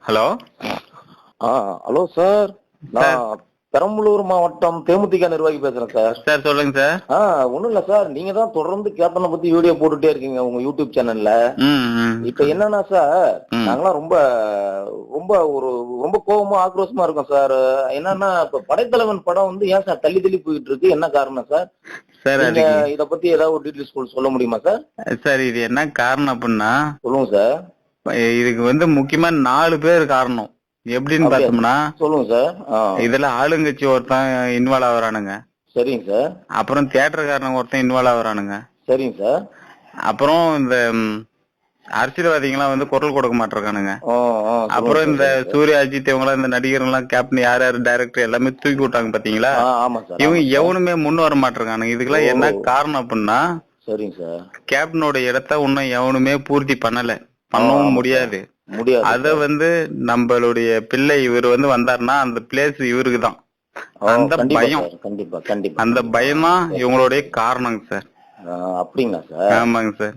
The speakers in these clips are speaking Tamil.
ஹலோ. ஹலோ சார், நான் பெரம்பலூர் மாவட்டம் தேமுதிக நிர்வாகி பேசுறேன் சார். சார் சொல்லுங்க சார். ஒண்ணும் இல்ல சார், நீங்க தான் தொடர்ந்து கேப்டனை பத்தி வீடியோ போட்டுட்டே இருக்கீங்க உங்க யூடியூப் சேனல்ல. இப்ப என்னன்னா சார், நாங்களாம் ரொம்ப ரொம்ப ஒரு ரொம்ப கோபமா ஆக்ரோஷமா இருக்கோம் சார். என்னன்னா இப்ப படைத்தலைவன் படம் வந்து ஏன் சார் தள்ளி தள்ளி போயிட்டு இருக்கு, என்ன காரணம் சார்? சார் நீங்க இத பத்தி ஏதாவது ஒரு டீடைல்ஸ் சொல்ல முடியுமா சார்? சார் இது என்ன காரணம் அப்படின்னா, சொல்லுங்க சார். இதுக்கு வந்து முக்கியமா 4 பேர் காரணம். எப்படின்னு பார்த்தோம்னா, சொல்லுங்க சார். இதுல ஆளுங்கட்சி ஒருத்தன் இன்வால்வ் ஆகுறானுங்க. சரிங்க சார். அப்புறம் தியேட்டர்காரனுங்க ஒருத்தன் இன்வால்வ் ஆகுறானுங்க. சரிங்க சார். அப்புறம் இந்த அரசியல்வாதிகளாம் வந்து குரல் கொடுக்க மாட்டிருக்கானுங்க. அப்புறம் இந்த சூர்யா, அஜித் இவங்க இந்த நடிகர்கள் கேப்டன் யார் யார் டைரக்டர் எல்லாமே தூக்கி விட்டாங்க பாத்தீங்களா? இவங்க எவனுமே முன் வர மாட்டிருக்கானுங்க. இதுக்கெல்லாம் என்ன காரணம் அப்படின்னா, சரிங்க சார், கேப்டனோட இடத்த இன்னும் எவனுமே பூர்த்தி பண்ணவும் முடியாது. அத வந்து நம்மளுடைய பிள்ளை இவர் வந்து வந்தாருன்னா அந்த பிளேஸ் இவருக்கு தான். அந்த பயம், அந்த பயம் தான் இவங்களுடைய காரணங்க சார். அப்படிங்களா சார்? ஆமாங்க சார்.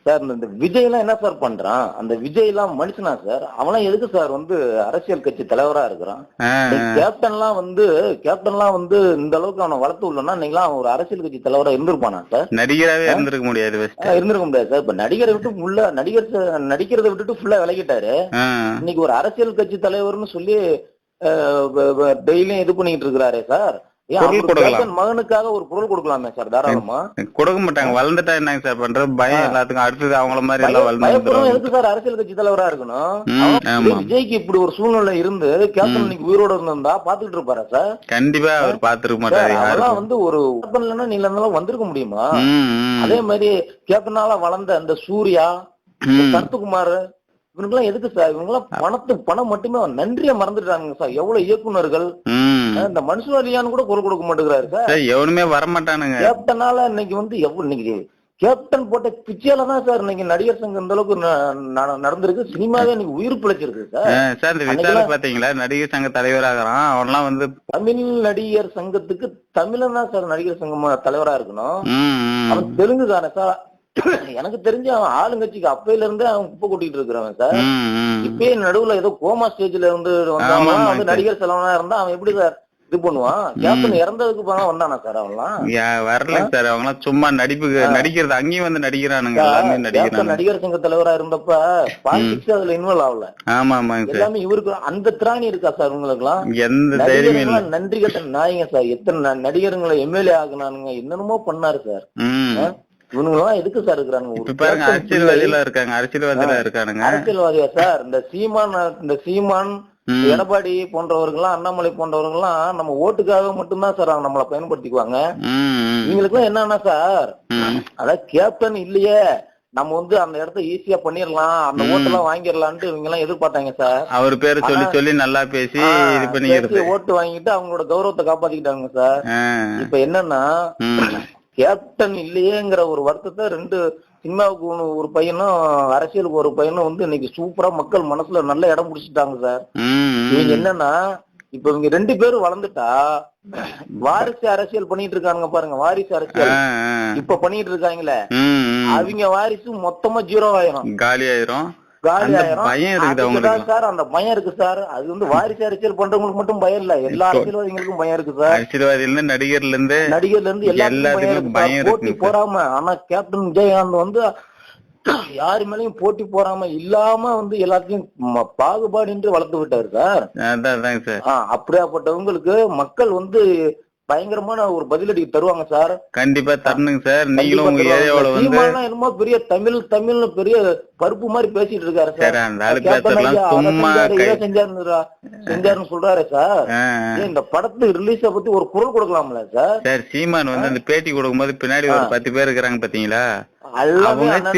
சார் இந்த விஜய் எல்லாம் என்ன சார் பண்றான்? அந்த விஜய் எல்லாம் மனுஷனா சார்? அவெல்லாம் எதுக்கு சார் வந்து அரசியல் கட்சி தலைவரா இருக்கிறான்? கேப்டன் எல்லாம் வந்து இந்த அளவுக்கு அவனை வளர்த்து உள்ளனா நீங்களாம் ஒரு அரசியல் கட்சி தலைவரா இருந்திருப்பானா சார்? நடிகராவே இருந்திருக்க முடியாது. இருந்திருக்க முடியாது சார். இப்ப நடிகரை விட்டு நடிக்கிறத விட்டுட்டு ஃபுல்லா விலகிட்டாரு. இன்னைக்கு ஒரு அரசியல் கட்சி தலைவர்னு சொல்லி டெய்லியும் இது பண்ணிட்டு இருக்கிறாரு சார். மகனுக்காக ஒரு பொருள் கொடுக்கலாமே சார்? தாராளமா கொடுக்க மாட்டாங்க. வளர்ந்துட்டா என்னங்க சார் பண்றது? பயம் எல்லாத்துக்கும். அடுத்தது அவங்கள மாதிரி எல்லாம் வளர்ந்து எதுக்கு சார் அரசியல் கட்சி தலைவரா இருக்கணும்? விஜய்க்கு இப்படி ஒரு சூழ்நிலை இருந்து கேப்டன் இன்னைக்கு உயிரோட இருந்தா பாத்துக்கிட்டு இருப்பாரா சார்? கண்டிப்பா அவர் பாத்துருக்க மாட்டாரு. அதெல்லாம் வந்து ஒரு கேப்டன் நீல இருந்தாலும் வந்திருக்க முடியுமா? அதே மாதிரி கேப்டனால வளர்ந்த அந்த சூர்யா, சரத்குமார், இவனுக்கெல்லாம் எதுக்கு சார்? இவங்கெல்லாம் பணம் மட்டுமே நன்றியா மறந்துட்டாங்க சார். எவ்வளவு இயக்குனர்கள் இந்த மனுஷன் கூட குரல் கொடுக்க மாட்டேங்கிறாரு சார். எவனுமே வரமாட்டானுங்க. கேப்டனால இன்னைக்கு வந்து இன்னைக்கு கேப்டன் போட்ட பிச்சையில தான் சார் இன்னைக்கு நடிகர் சங்கம் இந்த அளவுக்கு நடந்திருக்கு. சினிமாவே இன்னைக்கு உயிர் பிழைச்சிருக்கு சார். சார் இந்த விசால பாத்தீங்களா, நடிகர் சங்க தலைவராகிறான். அவன்லாம் வந்து தமிழ் நடிகர் சங்கத்துக்கு தமிழன் தான் சார் நடிகர் சங்கம் தலைவரா இருக்கணும். அவன் தெலுங்குதானே சார்? எனக்கு தெரிஞ்சு அவன் ஆளுங்கட்சிக்கு அப்பையில இருந்தே அவன் குப்பை கொட்டிட்டு இருக்கிறவன் சார். இப்பயே நடுவுல ஏதோ கோமா ஸ்டேஜ்ல இருந்து வந்து நடிகர் செலவனா இருந்தா அவன் எப்படி சார் இது பண்ணுவான்? கேப்டன் இறந்ததுக்கு வந்தானா சார்? அவன்லாம் வரல சார். அவங்க சும்மா நடிக்கிறது அங்கேயும் வந்து நடிக்கிறானுங்க. நடிகர் சங்க தலைவரா இருந்தப்ப பாலிடிக்ஸ் அதுல இன்வால்வ் ஆகல. எல்லாமே இவருக்கு அந்த திராணி இருக்கா சார் உங்களுக்கு எல்லாம்? எந்த தைரியம்? நன்றி கட்ட நாயங்க சார். எத்தனை நடிகர்களை எம்எல்ஏ ஆகுனானுங்க, என்னென்னமோ பண்ணாரு சார். இவனுங்கெல்லாம் எதுக்கு சார் இருக்கிறாங்க? அரசியல்வாதியா சார்? இந்த சீமான், எடப்பாடி போன்றவர்கள்லாம், அண்ணாமலை போன்றவர்கள்லாம் நம்ம ஓட்டுக்காக மட்டும்தான் சார் நம்மளை பயன்படுத்திக்குவாங்க. இவங்களுக்கு எல்லாம் என்னன்னா சார், அதான் கேப்டன் இல்லையே நம்ம வந்து அந்த இடத்த ஈஸியா பண்ணிடலாம், அந்த ஓட்டெல்லாம் வாங்கிடலான்ட்டு இவங்க எல்லாம் எதிர்பார்த்தாங்க சார். அவர் பேரை சொல்லி நல்லா பேசி ஓட்டு வாங்கிட்டு அவங்களோட கௌரவத்தை காப்பாத்திக்கிட்டாங்க சார். இப்ப என்னன்னா கேப்டன் இல்லையேங்கிற ஒரு வருத்தத்தை ரெண்டு சினிமாவுக்கு ஒரு பையனும் அரசியலுக்கு ஒரு பையனும் வந்து இன்னைக்கு சூப்பரா மக்கள் மனசுல நல்ல இடம் பிடிச்சிட்டாங்க சார். இவங்க என்னன்னா இப்ப இவங்க 2 பேரும் வளர்ந்துட்டா வாரிசு அரசியல் பண்ணிட்டு இருக்காங்க பாருங்க. வாரிசு அரசியல் இப்ப பண்ணிட்டு இருக்காங்களே, அவங்க வாரிசு மொத்தமா 0 ஆயிரும், காலி ஆயிரும். சார் அந்த பயம் இருக்கு சார். அது வந்து வாரிசு அரசியல் பண்றவங்களுக்கு மட்டும் பயம் இல்ல, எல்லா அரசியல்வாதிகளுக்கும் பயம் இருக்கு சார். அரசியல்வாதில நடிகர்ல இருந்து எல்லாருக்கும் பயம் இருக்கு. போட்டி போறாம ஆனா கேப்டன் விஜயகாந்த் வந்து யாரு மேலயும் போட்டி போறாம இல்லாம வந்து எல்லாத்தையும் பாகுபாடு வளர்த்து விட்டாரு சார். அப்படியாப்பட்டவங்களுக்கு மக்கள் வந்து பயங்கரமான ஒரு பதிலடி தருவாங்க சார். கண்டிப்பா தரணுங்க சார். நீங்களும் உங்க ஏரியாவுல வந்து என்னமோ பெரிய தமிழ்னு பெரிய பருப்பு மாதிரி பேசிட்டு இருக்காரு சார். செஞ்சாருன்னு சொல்றாரு சார். இந்த படத்து ரிலீஸ பத்தி ஒரு குரல் கொடுக்கலாம்ல சார்? சார் சீமான் வந்து அந்த பேட்டி கொடுக்கும்போது பின்னாடி ஒரு 10 பேர் இருக்கிறாங்க பாத்தீங்களா, அவங்க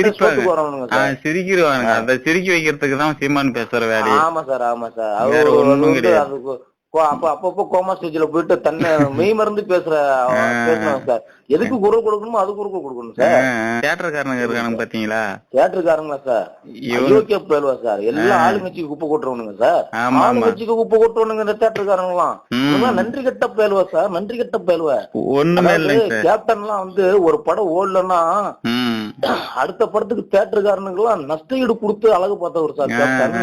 சிரிக்கிடுவானுங்க. அந்த சிரிக்க வைக்கிறதுக்கு தான் சீமான் பேசுற வேலை. ஆமா சார், ஆமா சார். அவரு ஒண்ணும் கிடையாது. அப்பப்போ கோமா ஸ்டேஜ்ல போயிட்டு தன்னை மெய் மறந்து பேசுறாங்க சார். எதுக்கு குரல் கொடுக்கணுமோ அது குரல் கொடுக்கணும் சார். தியேட்டர்காரங்க இருக்கானுங்க பாத்தீங்களா? தியேட்டர்காரங்களா சார்? யோக்கிய பேருவா சார். எல்லாம் ஆளுங்கட்சிக்கு குப்பை கொட்டுறவனுங்க சார். ஆளுங்கட்சிக்கு குப்பை கொட்டுறவனுங்க இந்த தியேட்டர்காரங்களாம். நன்றி கட்ட பேலுவா சார், நன்றி கட்ட பேலுவா. ஒண்ணுமே இல்ல. கேப்டன் எல்லாம் வந்து ஒரு படம் ஓடலன்னா அடுத்த படத்துக்கு தியேட்டருக்காரனுக்கு எல்லாம் நஷ்ட ஈடு கொடுத்து அழகு பார்த்தவர் சார் கேப்டன்.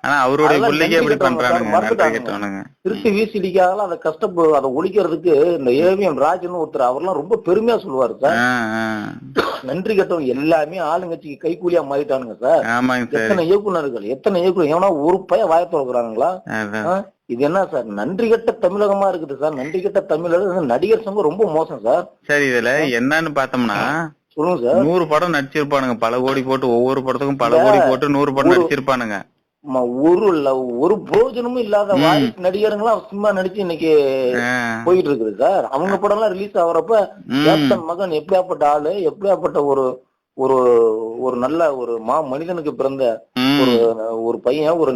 ஆனா அவருடைய பிள்ளைக்கு எப்படி பண்றாங்க, திருட்டு வீசிடிக்காக அதை அதை ஒழிக்கிறதுக்கு இந்த ஏவிஎம் ராஜன் ஒருத்தர் அவர்லாம் ரொம்ப பெருமையா சொல்லுவாரு சார். நன்றி கட்டவங்க எல்லாமே ஆளுங்கட்சிக்கு கைக்கூலியா மாறிட்டானுங்க சார். எத்தனை இயக்குநர்கள் ஏன்னா ஒரு பையன் வாய திறக்கிறானுங்களா? இது என்ன சார் நன்றி கட்ட தமிழகமா இருக்குது சார். நன்றி கட்ட தமிழக நடிகர் சங்கம் ரொம்ப மோசம் சார். சரி, இதுல என்னன்னு பார்த்தோம்னா சொல்லுங்க சார், 100 படம் நடிச்சிருப்பானுங்க, பல கோடி போட்டு, ஒவ்வொரு படத்துக்கும் பல கோடி போட்டு 100 படம் நடிச்சிருப்பானுங்க. ஒரு பிரயோஜனமும் இல்லாத வாய்ஸ் நடிகருங்களா சும்மா நடிச்சு இன்னைக்கு போயிட்டு இருக்குது சார். அவங்க படம் எல்லாம் ரிலீஸ் ஆகுறப்ப கேப்டன் மகன் எப்படியாப்பட்ட ஆளு, எப்படியாப்பட்ட ஒரு ஒரு ஒரு நல்ல ஒரு மனிதனுக்கு பிறந்த ஒரு பையன் ஒரு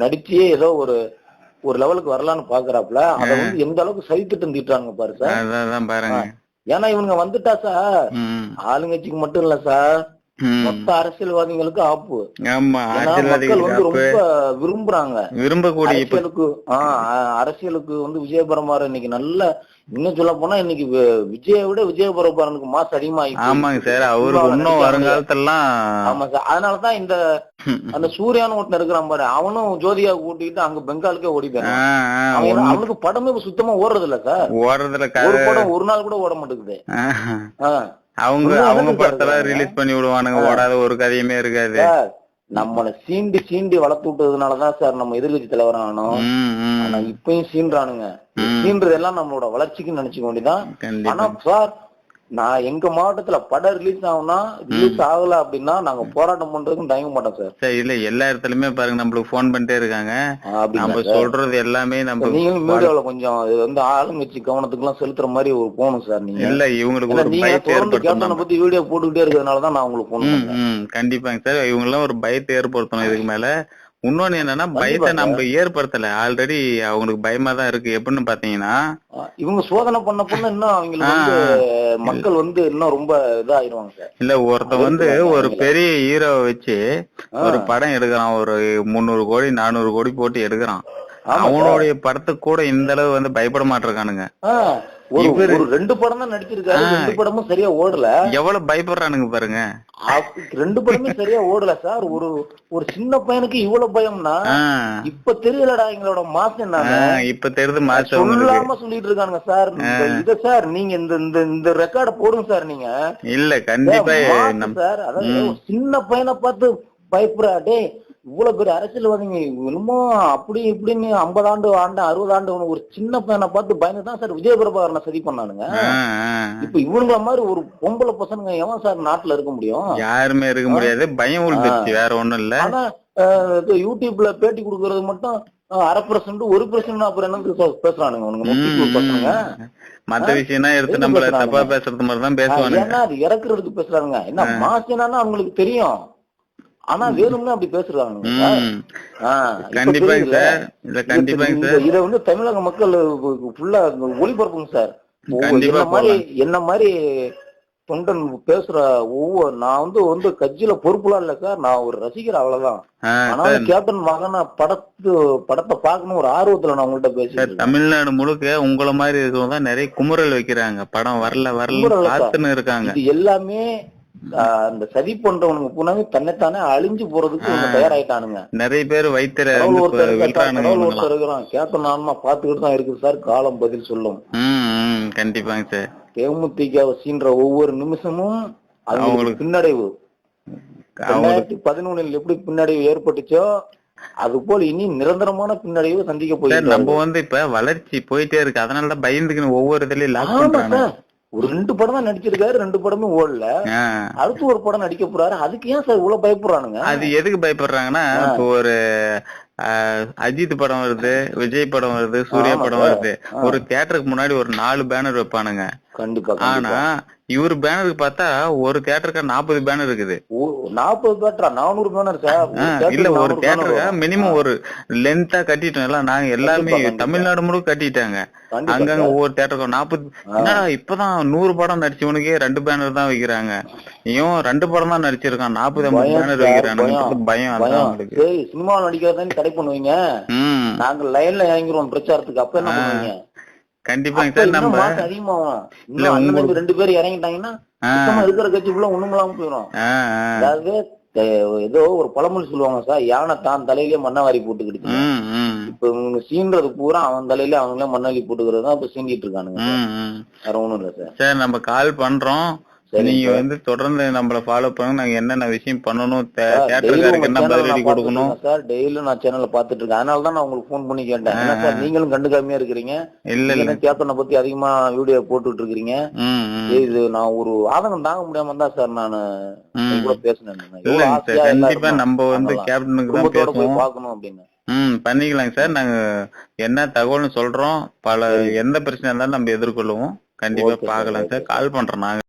நடிச்சே ஏதோ ஒரு லெவலுக்கு வரலான்னு பாக்குறாப்புல. அத வந்து எந்த அளவுக்கு சதித்திட்டம் தீட்டுறாங்க பாரு சார். ஏன்னா இவங்க வந்துட்டா சார் ஆளுங்கட்சிக்கு மட்டும் இல்ல சார், மொத்த அரசியல்வாதிகளுக்கு ஆப்பு. மக்கள் வந்து ரொம்ப விரும்புறாங்க, விரும்பக்கூடிய அரசியலுக்கு வந்து விஜயபரமாறு இன்னைக்கு நல்ல, இன்னும் சொல்ல போனா இன்னைக்கு விஜயை விட விஜயபரமாறனுக்கு மாசு அதிகமாயிருக்கு. ஆமாங்க சார், அவரு இன்னும் வருங்காலத்தெல்லாம். ஆமா சார், அதனாலதான் இந்த அந்த சூர்யான்னு ஒருத்தன் இருக்கிறான் பாரு, அவனும் ஜோதியா கூட்டிட்டு அங்க பெங்காலுக்கே ஓடிட்டான். அவனுக்கு படமே சுத்தமா ஓடுறது இல்ல சார். ஒரு படம் ஒரு நாள் கூட ஓட மாட்டேங்குது. அவங்க படத்தெல்லாம் ரிலீஸ் பண்ணி விடுவானுங்க, ஓடாத ஒரு கதையுமே இருக்காது. நம்மளை சீண்டி வளர்த்து விட்டதுனாலதான் சார் நம்ம எதிர்கட்சி தலைவர் ஆனோம். ஆனா இப்பயும் சீன்றானுங்க. சீன்றது எல்லாம் நம்மளோட வளர்ச்சிக்குன்னு நினைச்சுக்க வேண்டியதான். ஆனா சார் நான் எங்க மாவட்டத்துல படம் ரிலீஸ் ஆகும்னா, ரிலீஸ் ஆகல அப்படின்னா நாங்க போராட்டம் பண்றதுக்கும் தயங்க மாட்டோம் சார். இல்ல எல்லா இடத்துலயுமே பாருங்க நம்மளுக்கு போன் பண்ணிட்டே இருக்காங்க. நம்ம சொல்றது எல்லாமே நம்ம நீங்களும் மீடியாவில கொஞ்சம் இது வந்து ஆளுங்கட்சி கவனத்துக்கு எல்லாம் செலுத்துற மாதிரி ஒரு போகணும் சார். நீங்க இல்ல இவங்களுக்கு ஒரு பயத்தை ஏற்படுத்தணும், பத்தி வீடியோ போட்டுக்கிட்டே இருக்கிறதுனாலதான் நான் உங்களுக்கு போன் பண்ணேன். கண்டிப்பாங்க சார், இவங்க எல்லாம் ஒரு பயத்தை ஏற்படுத்தணும் இதுக்கு மேல. இன்னொன்னு என்னன்னா, பயத்தை நம்ம ஏற்படுத்தல, ஆல்ரெடி அவங்களுக்கு பயமா தான் இருக்கு. எப்படின்னு பாத்தீங்கன்னா, இவங்க சோதனை பண்ண இன்னும் அவங்களுக்கு வந்து மக்கள் வந்து இன்னும் ரொம்ப இதாயிருவாங்க சார். இல்ல ஒருத்த வந்து ஒரு பெரிய ஹீரோவை வச்சு ஒரு படம் எடுக்கிறான், ஒரு 300 கோடி 400 கோடி போட்டு எடுக்கிறான். அவனுடைய படத்துக்கு கூட இந்த அளவு வந்து பயப்பட மாட்டிருக்கானுங்க. ஒரு 2 படம் தான் நடிச்சிருக்காரு, 2 படமும் சரியா ஓடல. எவ்வளவு பயப்படுறானுங்க பாருங்க. 2 படமே சரியா ஓடல சார். ஒரு சின்ன பையனுக்கு இவ்வளவு பயம்னா இப்ப தெரியலடா எங்களோட மாசம் என்ன. இப்ப தெரியுது மாசம் சொல்லாம சொல்லிட்டு இருக்கானுங்க சார். இத சார் நீங்க இந்த ரெக்கார்ட போடுங்க சார். நீங்க இல்ல கண்டிப்பா சார், அதாவது சின்ன பையனை பார்த்து பயப்படுறா. டே இவ்வளவு பெரிய அரசியல்வாதிங்க இன்னமும் அப்படி இப்படின்னு 50 ஆண்டு 60 ஆண்டு ஒரு சின்ன பையனை பார்த்து பயந்துதான் சார் விஜயபிரபாகரனை சதி பண்ணானுங்க. இப்ப இவங்கள மாதிரி ஒரு பொம்பளை பசங்க எவன் சார் நாட்டுல இருக்க முடியும்? யாருமே இருக்க முடியாது, பயம் உள்ந்துச்சு, வேற ஒண்ணும் இல்ல. ஆனா யூடியூப்ல பேட்டி கொடுக்கறது மட்டும் 1% 1% அப்புறம் என்ன பேசுறானுங்க பசங்க. மத்த விஷயம்னா எடுத்து நம்மள தப்பா பேசுறது மாதிரிதான் பேசுவாங்க. ஏன்னா அது இறக்குறதுக்கு பேசுறாங்க. என்ன மாசினா அவங்களுக்கு தெரியும், ஆனா வேணும்னு அப்படி பேசுறாங்க. இத வந்து தமிழக மக்கள் ஃபுல்லா ஒளிபரப்புங்க சார். என்ன மாதிரி தொண்டன் பேசுற ஒவ்வொரு, நான் வந்து கட்சியில பொறுப்புலாம் இல்ல சார், நான் ஒரு ரசிகர் அவ்வளவுதான். ஆனாலும் கேப்டன் மகன படத்தை பாக்கணும் ஒரு ஆர்வத்துல நான் உங்கள்கிட்ட பேசுறேன். தமிழ்நாடு முழுக்க உங்களை மாதிரி இருக்கிறவங்க தான் நிறைய குமுறல் வைக்கிறாங்க, படம் வரல காத்துன்னு இருக்காங்க. இது எல்லாமே அந்த சதி பண்றவனுங்க பூனாவே தன்னைத்தானே அழிஞ்சு போறதுக்கு தயாராயிட்டானுங்க. நிறைய பேர் வயிற்றுல இருக்கிறான். கேப்டன் ஆன்மா பாத்துக்கிட்டு தான் இருக்கு சார், காலம் பதில் சொல்லும். கண்டிப்பாங்க சார். தேமுதிக சீன்ற ஒவ்வொரு நிமிஷமும் அவங்களுக்கு பின்னடைவு. 2011 எப்படி பின்னடைவு ஏற்பட்டுச்சோ அது போல இனி நிரந்தரமான பின்னடைவு சந்திக்க போய் நம்ம வந்து இப்ப வளர்ச்சி போயிட்டே இருக்கு, அதனாலதான் பயந்துக்கணும் ஒவ்வொரு இதுலயும் லாக் பண்றாங்க. ஒரு 2 படம் தான் நடிச்சிருக்காரு, 2 படமே ஓடல. அடுத்து ஒரு படம் நடிக்க போறாரு, அதுக்கு ஏன் சார் இவ்வளவு பயப்படுறானுங்க? அது எதுக்கு பயப்படுறாங்கன்னா, இப்போ ஒரு அஜித் படம் வருது, விஜய் படம் வருது, சூர்யா படம் வருது, ஒரு தியேட்டருக்கு முன்னாடி ஒரு 4 பேனர் வைப்பானுங்க. கண்டிப்பா. ஆனா இவரு பேனருக்கு பார்த்தா ஒரு தியேட்டருக்கு 40 பேனர் இருக்குது. 40 பேனரா? 400 பேனர் சார். இல்ல ஒரு தியேட்டருக்கு மினிமம் ஒரு லென்த்தா கட்டிட்டோம் எல்லாம். நாங்க எல்லாமே தமிழ்நாடு முழுக்க கட்டிட்டாங்க. அங்கங்க ஒவ்வொரு தியேட்டருக்கும் 40. இப்பதான் 100 படம் நடிச்சவனுக்கே 2 பேனர் தான் வைக்கிறாங்க. இவன் 2 படம் தான் நடிச்சிருக்கான், 40-50 பேனர் வைக்கிறானுங்க. பயம் அதான் உங்களுக்கு. சினிமாவில் நடிக்கிறதானே தடை பண்ணுவீங்க, நாங்க லைன்ல இறங்கிடுவோம் பிரச்சாரத்துக்கு. அப்ப என்ன பண்ணுவீங்க? கண்டிப்பாங்க அப்ப சார். இன்னும் நம்ம மாசம் அதிகமாகும். இன்னும் அண்ணன் தம்பி 2 பேரும் இறங்கிட்டாங்கன்னா சுத்தமா இருக்கிற கட்சி ஃபுல்லா ஒண்ணுமில்லாம போயிடும். அதாவது ஏதோ ஒரு பழமொழி சொல்லுவாங்க சார், யானை தான் தலையிலே மண்ணவாரி போட்டுக்கிடுச்சு. இப்ப இவங்க சீன்றது பூரா அவன் தலையில அவங்களே மண்ணாளி போட்டுக்கிறது தான் இப்ப சீண்டிட்டு இருக்கானுங்க சார். வேற ஒண்ணும் இல்ல சார். சார் நம்ம கால் பண்றோம். நீங்க வந்து தொடர்ந்து நம்மள ஃபாலோ பண்ணுங்க. நாங்க என்னென்ன விஷயம் பண்ணணும், தியேட்டருக்கு என்ன பதிலடி கொடுக்கணும் சார். டெய்லியும் நான் சேனல்ல பாத்துட்டு இருக்கேன். அதனால தான் நான் உங்களுக்கு ஃபோன் பண்ணி கேட்டேன். ஏன்னா சார் நீங்களும் கண்டுக்காமையா இருக்கிறீங்க. இல்ல கேப்டனை பத்தி அதிகமா வீடியோ போட்டுட்டு இருக்கீங்க. இது நான் ஒரு ஆதங்கம் தாங்க முடியாம தான் சார் நான் கூட பேசினேன். கண்டிப்பா நம்ம வந்து கேப்டனுக்கு தான் பேசுவோம் பாக்கணும் அப்படின்னு. பண்ணிக்கலாங்க சார். நாங்க என்ன தகவல்னு சொல்றோம். எந்த பிரச்சனை இருந்தாலும் நம்ம எதிர்கொள்ளுவோம். கண்டிப்பா பாக்கலாம் சார். கால் பண்றோம் நாங்க.